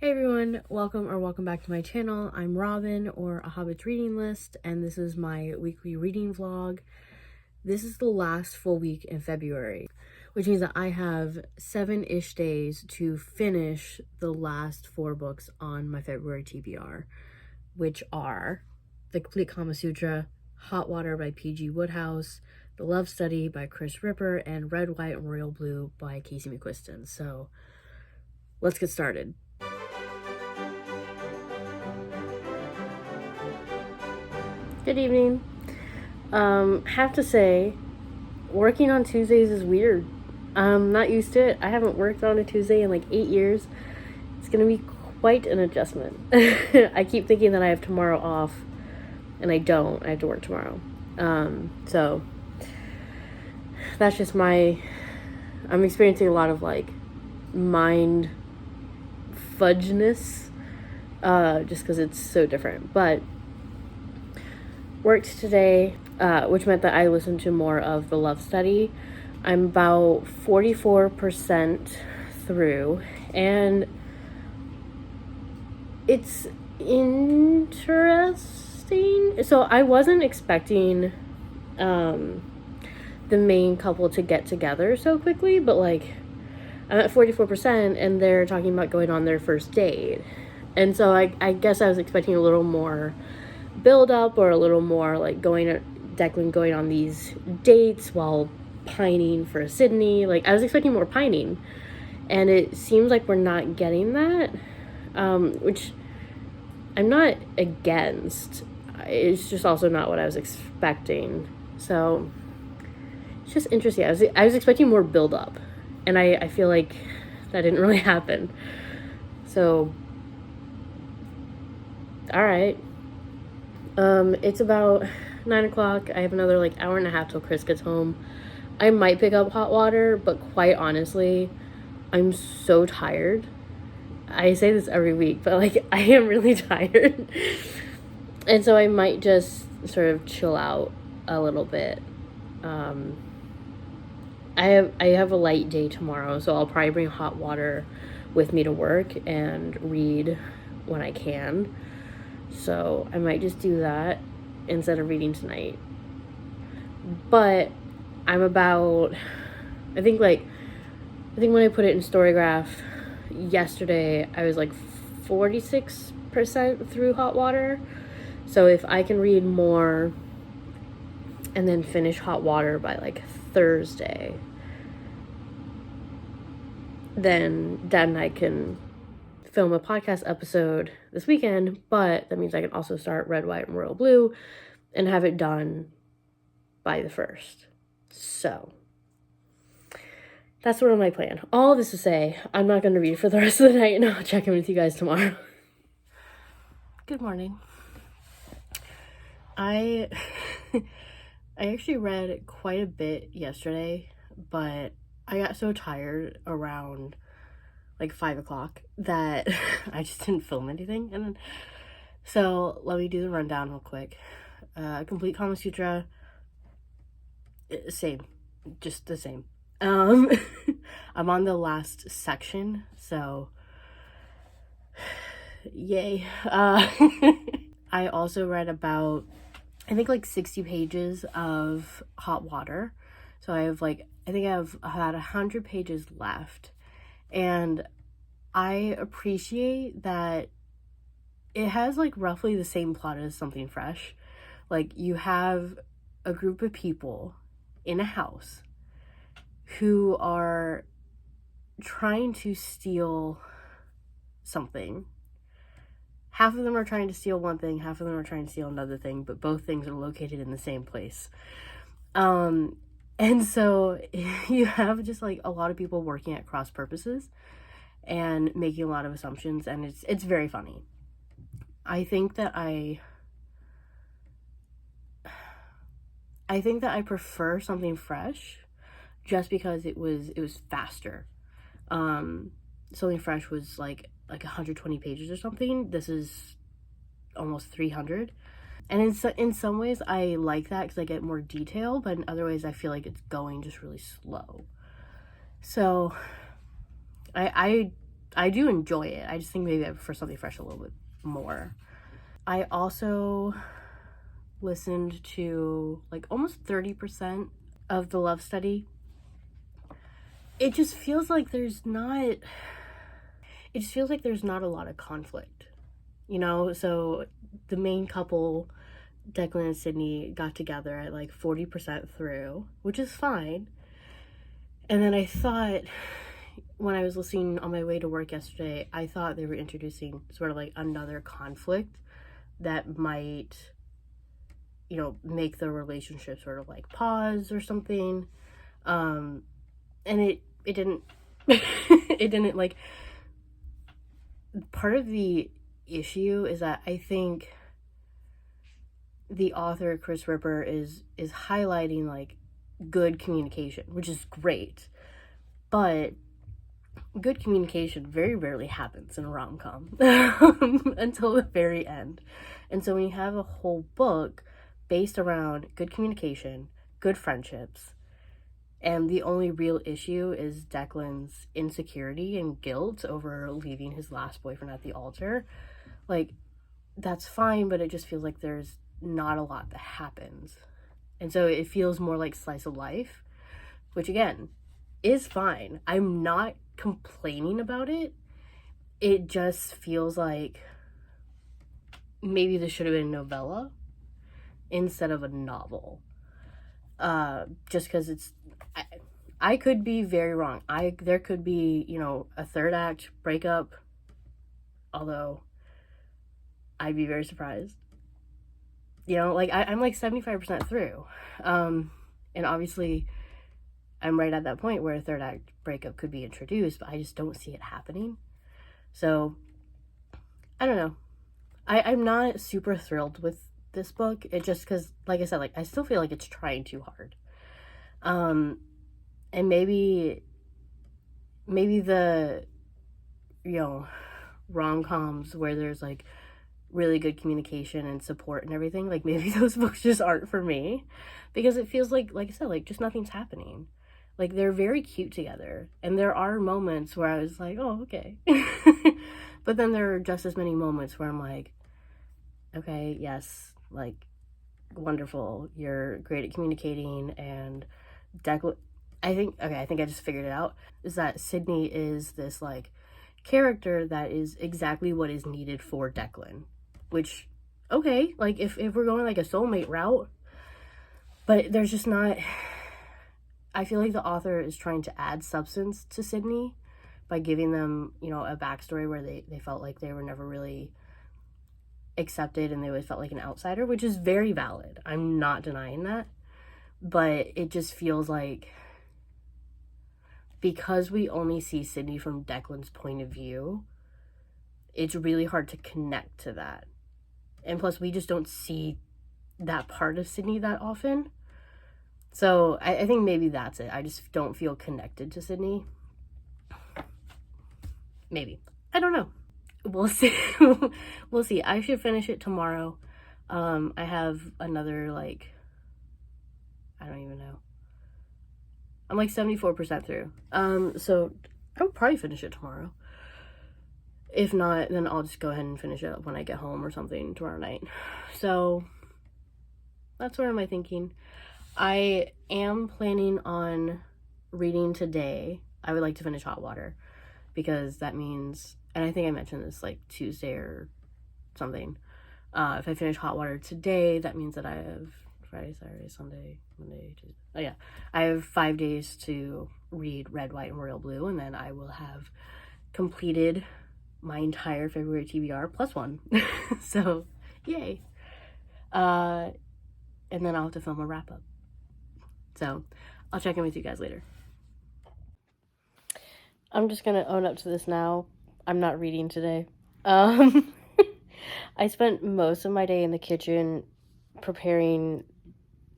Hey everyone, welcome back to my channel. I'm Robin, or A Hobbit's Reading List, and this is my weekly reading vlog. This is the last full week in February, which means that I have 7-ish days to finish the last 4 books on my February TBR, which are The Complete Kama Sutra, Hot Water by PG Wodehouse, The Love Study by Kris and Red, White, and Royal Blue by Casey McQuiston. So let's get started. Good evening. Have to say, working on Tuesdays is weird. I'm not used to it. I haven't worked on a Tuesday in like 8 years. It's gonna be quite an adjustment. I keep thinking that I have tomorrow off, and I don't. I have to work tomorrow. So that's just I'm experiencing a lot of like mind fudgeness, just because it's so different. But worked today, which meant that I listened to more of The Love Study. I'm about 44% through, and it's interesting. So I wasn't expecting the main couple to get together so quickly, but like I'm at 44% and they're talking about going on their first date. And so I guess I was expecting a little more build up, or a little more like Declan going on these dates while pining for Sydney. Like I was expecting more pining, and it seems like we're not getting that, which I'm not against. It's just also not what I was expecting. So it's just interesting. I was expecting more build up, and I feel like that didn't really happen. So all right. It's about 9 o'clock. I have another like hour and a half till Kris gets home. I might pick up Hot Water, but quite honestly, I'm so tired. I say this every week, but like I am really tired. And so I might just sort of chill out a little bit. I have a light day tomorrow, so I'll probably bring Hot Water with me to work and read when I can. So I might just do that instead of reading tonight. But I'm about, I think when I put it in Storygraph yesterday, I was like 46% through Hot Water. So if I can read more and then finish Hot Water by like Thursday, then I can film a podcast episode this weekend. But that means I can also start Red, White, and Royal Blue and have it done by the 1st. So that's sort of my plan. All this to say, I'm not going to read for the rest of the night, and I'll check in with you guys tomorrow. Good morning. I actually read quite a bit yesterday, but I got so tired around like 5 o'clock that I just didn't film anything. And then, so let me do the rundown real quick. Complete Kama Sutra, same, just the same. I'm on the last section, so yay. I also read about, I think like 60 pages of Hot Water. So I think I have about 100 pages left. And I appreciate that it has like roughly the same plot as Something Fresh. Like you have a group of people in a house who are trying to steal something. Half of them are trying to steal one thing, half of them are trying to steal another thing, but both things are located in the same place. And so you have just like a lot of people working at cross purposes and making a lot of assumptions, and it's very funny. I think that I prefer Something Fresh just because it was faster. Something Fresh was like 120 pages or something. This is almost 300. And in some ways, I like that because I get more detail, but in other ways, I feel like it's going just really slow. So I I do enjoy it. I just think maybe I prefer something fresh a little bit more. I also listened to like almost 30% of the Love Study. It just feels like there's not a lot of conflict, you know? So the main couple, Declan and Sydney, got together at like 40% through, which is fine. And then I thought, when I was listening on my way to work yesterday, I thought they were introducing sort of like another conflict that might, you know, make the relationship sort of like pause or something. And it didn't. It didn't. Like, part of the issue is that I think the author Chris Ripper is highlighting like good communication, which is great, but good communication very rarely happens in a rom-com until the very end. And so when you have a whole book based around good communication, good friendships, and the only real issue is Declan's insecurity and guilt over leaving his last boyfriend at the altar, like, that's fine, but it just feels like there's not a lot that happens. And so it feels more like slice of life, which again is fine. I'm not complaining about it. It just feels like maybe this should have been a novella instead of a novel. Just because I could be very wrong. There could be, you know, a third act breakup, although I'd be very surprised. You know, like I'm like 75% through. And obviously I'm right at that point where a third act breakup could be introduced, but I just don't see it happening. So I don't know. I'm not super thrilled with this book. It just, because like I said, like I still feel like it's trying too hard. And maybe the, you know, rom-coms where there's like really good communication and support and everything, like maybe those books just aren't for me, because it feels like I said, like just nothing's happening. Like, they're very cute together, and there are moments where I was like, oh, okay. But then there are just as many moments where I'm like, okay, yes, like, wonderful, you're great at communicating. And I think I just figured it out, is that Sydney is this like character that is exactly what is needed for Declan, which, okay, like if we're going like a soulmate route, but there's just not. I feel like the author is trying to add substance to Sydney by giving them, you know, a backstory where they felt like they were never really accepted and they always felt like an outsider, which is very valid. I'm not denying that. But it just feels like, because we only see Sydney from Declan's point of view, it's really hard to connect to that. And plus, we just don't see that part of Sydney that often. So I think maybe that's it. I just don't feel connected to Sydney. Maybe. I don't know. We'll see. We'll see. I should finish it tomorrow. I have another, like, I don't even know. I'm like 74% through. So I'll probably finish it tomorrow. If not, then I'll just go ahead and finish it when I get home or something tomorrow night. So that's what am I thinking. I am planning on reading today. I would like to finish Hot Water, because that means, and I think I mentioned this like Tuesday or something, if I finish Hot Water today, that means that I have Friday, Saturday, Sunday, Monday, Tuesday. Oh yeah, I have 5 days to read Red, White, and Royal Blue, and then I will have completed my entire February TBR plus one. So yay. And then I'll have to film a wrap up. So I'll check in with you guys later. I'm just gonna own up to this now. I'm not reading today. I spent most of my day in the kitchen preparing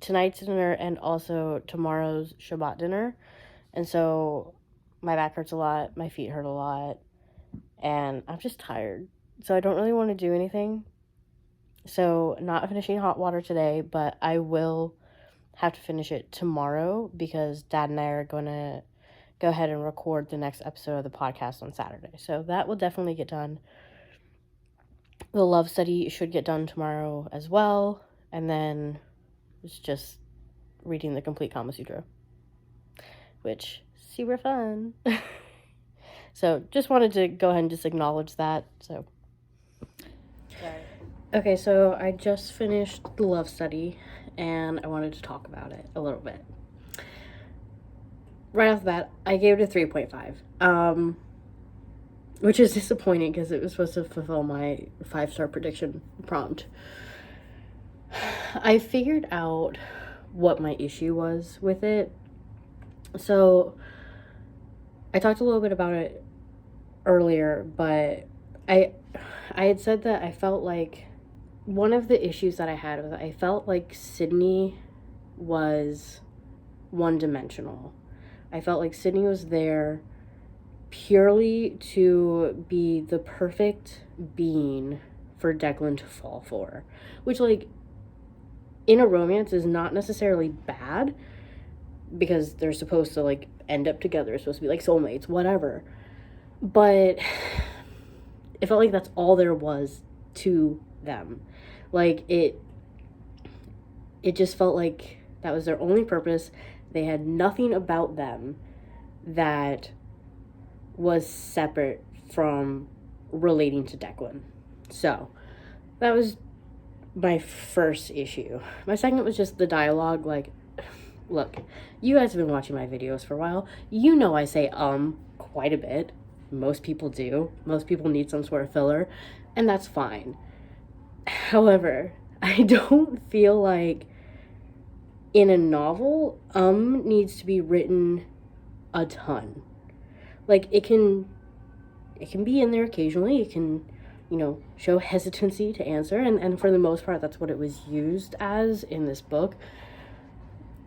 tonight's dinner and also tomorrow's Shabbat dinner. And so my back hurts a lot, my feet hurt a lot, and I'm just tired. So I don't really want to do anything. So not finishing Hot Water today, but I will have to finish it tomorrow, because Dad and I are going to go ahead and record the next episode of the podcast on Saturday. So that will definitely get done. The love study should get done tomorrow as well. And then it's just reading the complete Kama Sutra, which super fun. So just wanted to go ahead and just acknowledge that. So okay, so I just finished the love study and I wanted to talk about it a little bit. Right off the bat, I gave it a 3.5, which is disappointing because it was supposed to fulfill my 5-star prediction prompt. I figured out what my issue was with it. So I talked a little bit about it earlier, but I had said that I felt like one of the issues that I had was I felt like Sydney was one-dimensional. I felt like Sydney was there purely to be the perfect being for Declan to fall for, which, like, in a romance is not necessarily bad because they're supposed to, like, end up together. It's supposed to be like soulmates, whatever. But it felt like that's all there was to them. Like, it just felt like that was their only purpose. They had nothing about them that was separate from relating to Declan. So that was my first issue. My second was just the dialogue. Like, look, you guys have been watching my videos for a while. You know I say quite a bit. Most people do. Most people need some sort of filler, and that's fine. However, I don't feel like in a novel, needs to be written a ton. Like, it can be in there occasionally. It can, show hesitancy to answer, and for the most part, that's what it was used as in this book.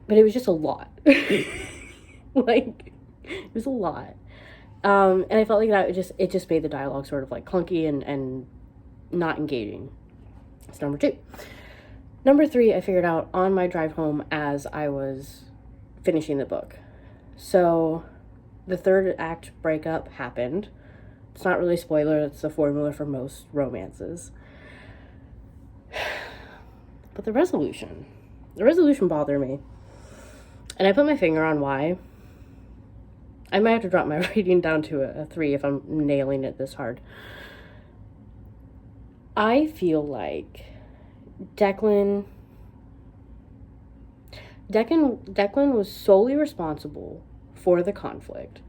But it was just a lot. Like, it was a lot. And I felt like that it just made the dialogue sort of like clunky and not engaging. That's number 2. Number 3, I figured out on my drive home as I was finishing the book. So the third act breakup happened. It's not really a spoiler. It's the formula for most romances. But the resolution bothered me. And I put my finger on why. I might have to drop my rating down to a 3 if I'm nailing it this hard. I feel like Declan was solely responsible for the conflict.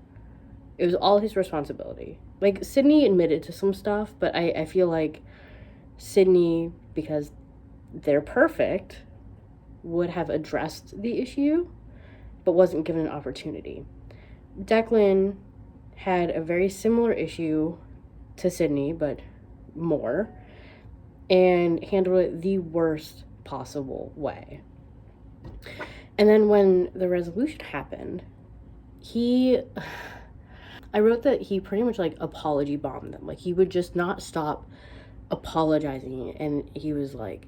It was all his responsibility. Like, Sydney admitted to some stuff, but I feel like Sydney, because they're perfect, would have addressed the issue, but wasn't given an opportunity. Declan had a very similar issue to Sydney, but more, and handled it the worst possible way. And then when the resolution happened, I wrote that he pretty much, like, apology bombed them. Like, he would just not stop apologizing, and he was like,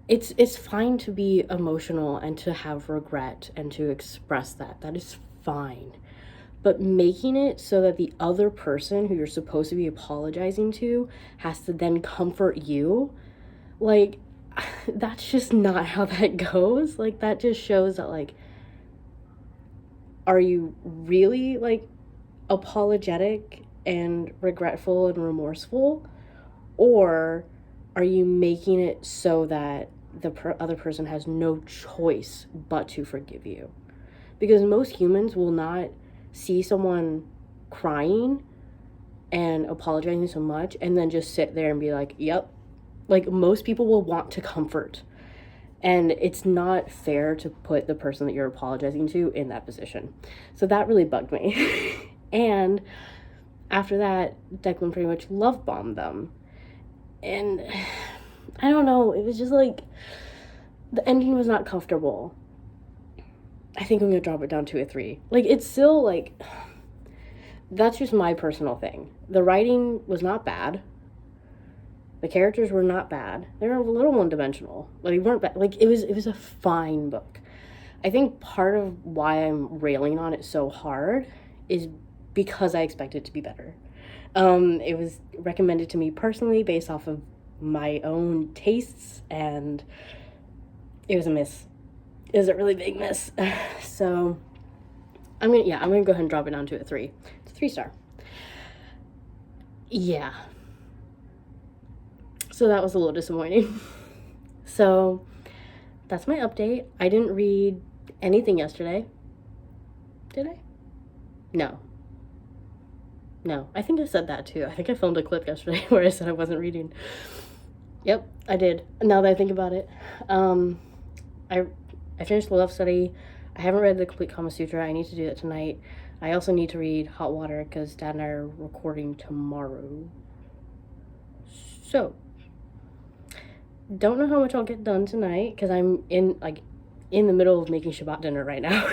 it's fine to be emotional and to have regret and to express that. That is fine. But making it so that the other person who you're supposed to be apologizing to has to then comfort you, like, that's just not how that goes. Like, that just shows that, like, are you really, like, apologetic and regretful and remorseful? Or are you making it so that the other person has no choice but to forgive you? Because most humans will not see someone crying and apologizing so much and then just sit there and be like, yep. Like, most people will want to comfort. And it's not fair to put the person that you're apologizing to in that position. So that really bugged me. And after that, Declan pretty much love bombed them. And I don't know, it was just like, the ending was not comfortable. I think I'm gonna drop it down to a 3. Like, it's still, like, that's just my personal thing. The writing was not bad. The characters were not bad. They were a little one-dimensional. Like, they weren't bad. Like, it was a fine book. I think part of why I'm railing on it so hard is because I expect it to be better. It was recommended to me personally based off of my own tastes, and it was a miss. It was a really big miss. So I'm gonna go ahead and drop it down to a 3. It's a 3-star. Yeah. So that was a little disappointing. So that's my update. I didn't read anything yesterday. Did I? No. I think I said that too. I think I filmed a clip yesterday where I said I wasn't reading. Yep, I did. Now that I think about it. I finished the love study. I haven't read the complete Kama Sutra. I need to do that tonight. I also need to read Hot Water because Dad and I are recording tomorrow. So, don't know how much I'll get done tonight because I'm in the middle of making Shabbat dinner right now.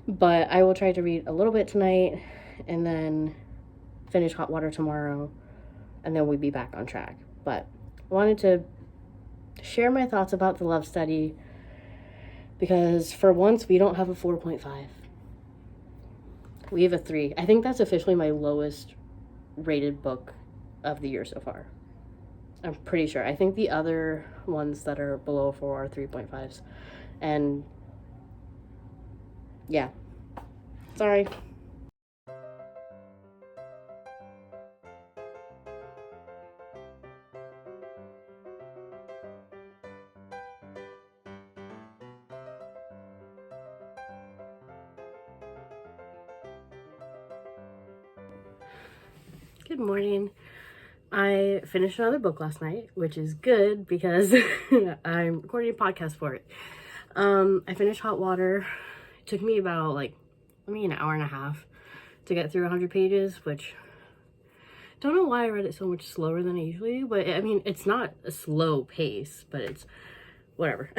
But I will try to read a little bit tonight and then finish Hot Water tomorrow, and then we'll be back on track. But I wanted to share my thoughts about the love study because for once we don't have a 4.5. We have a 3. I think that's officially my lowest rated book of the year so far. I'm pretty sure. I think the other ones that are below 4 are 3.5s. And yeah. Sorry. Good morning. I finished another book last night, which is good because I'm recording a podcast for it. I finished Hot Water. It took me about an hour and a half to get through 100 pages, which don't know why I read it so much slower than I usually do, but I mean, it's not a slow pace, but it's whatever.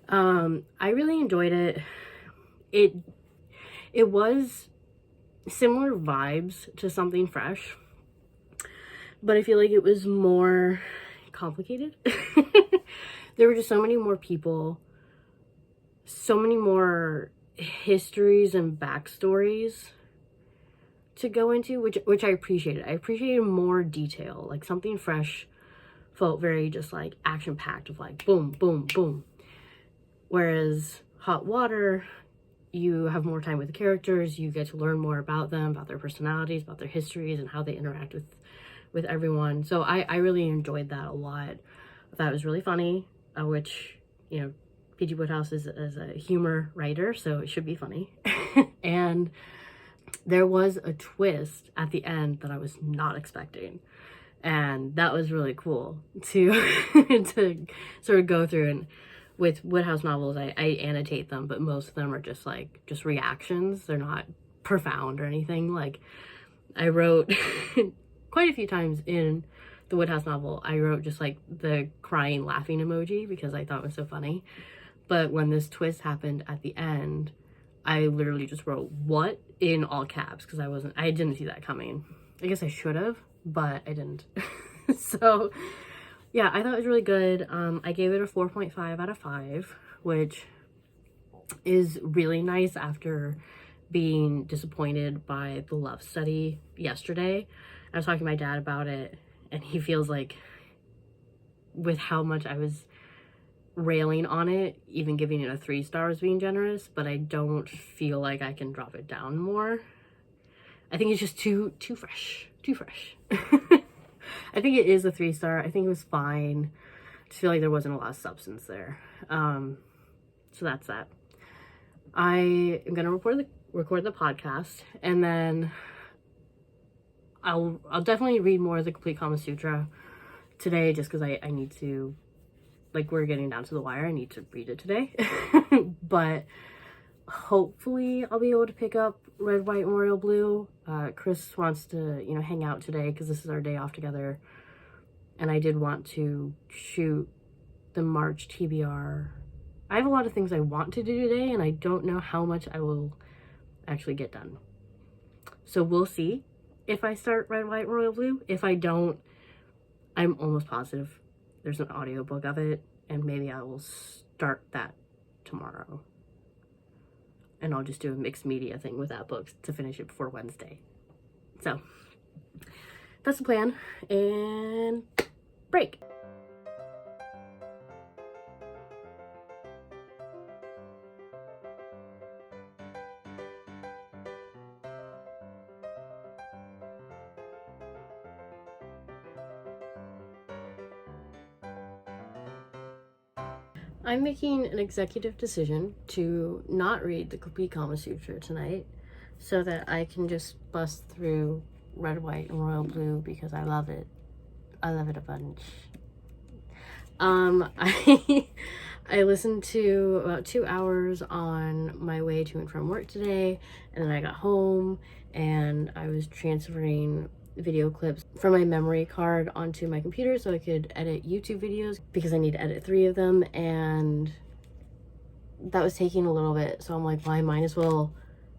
I really enjoyed it. It was similar vibes to Something Fresh, but I feel like it was more complicated. There were just so many more people, so many more histories and backstories to go into, which I appreciated. I appreciated more detail. Like Something Fresh felt very just like action-packed of like boom, boom, boom. Whereas Hot Water, you have more time with the characters, you get to learn more about them, about their personalities, about their histories, and how they interact with everyone. So I really enjoyed that a lot. I thought it was really funny, which, PG Wodehouse is a humor writer, so it should be funny. And there was a twist at the end that I was not expecting. And that was really cool to to sort of go through. And with Wodehouse novels, I annotate them, but most of them are just reactions. They're not profound or anything. Like I wrote quite a few times in the Wodehouse novel, I wrote just the crying laughing emoji because I thought it was so funny. But when this twist happened at the end, I literally just wrote "what" in all caps because I didn't see that coming. I guess I should have, but I didn't. So yeah, I thought it was really good. I gave it a 4.5 out of 5, which is really nice after being disappointed by the love study yesterday. I was talking to my dad about it, and he feels like with how much I was railing on it, even giving it a 3 stars being generous, but I don't feel like I can drop it down more. I think it's just too fresh. I think it is a 3-star. I think it was fine. I just feel like there wasn't a lot of substance there. So that's that. I am gonna record the podcast, and then I'll definitely read more of the complete Kama Sutra today, just because I need to, we're getting down to the wire. I need to read it today. But hopefully I'll be able to pick up Red, White, and Royal Blue. Kris wants to, hang out today because this is our day off together. And I did want to shoot the March TBR. I have a lot of things I want to do today, and I don't know how much I will actually get done. So we'll see if I start Red, White, and Royal Blue. If I don't, I'm almost positive there's an audiobook of it, and maybe I will start start that tomorrow. And I'll just do a mixed media thing with that book to finish it before Wednesday. So that's the plan. And break. I'm making an executive decision to not read the complete Kama Sutra tonight so that I can just bust through Red, White, and Royal Blue because I love it. I love it a bunch. I listened to about 2 hours on my way to and from work today, and then I got home and I was transferring video clips from my memory card onto my computer so I could edit YouTube videos because I need to edit 3 of them, and that was taking a little bit. So I'm like, well, I might as well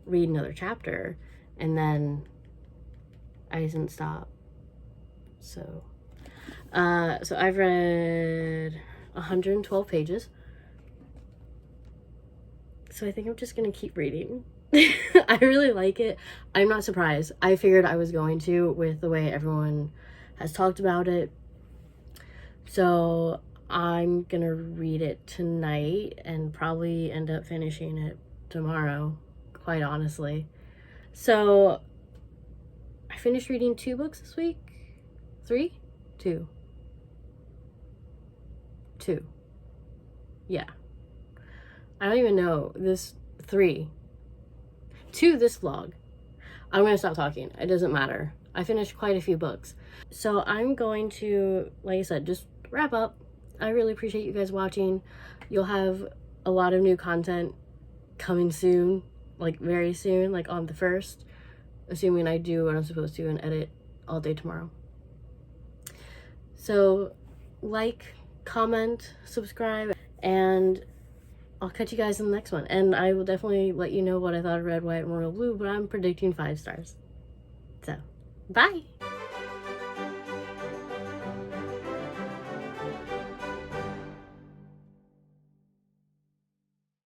read another chapter, and then I didn't stop. So I've read 112 pages. So I think I'm just gonna keep reading. I really like it. I'm not surprised. I figured I was going to with the way everyone has talked about it. So I'm gonna read it tonight and probably end up finishing it tomorrow, quite honestly. So I finished reading 2 books this week. 3? 2. Yeah. I don't even know. 3. 2 this vlog. I'm gonna stop talking. It doesn't matter. I finished quite a few books. So I'm going to, like I said, just wrap up. I really appreciate you guys watching. You'll have a lot of new content coming soon, like very soon, like on the 1st, assuming I do what I'm supposed to and edit all day tomorrow. So like, comment, subscribe, and I'll catch you guys in the next one. And I will definitely let you know what I thought of Red, White, and Royal Blue, but I'm predicting 5 stars. So, bye!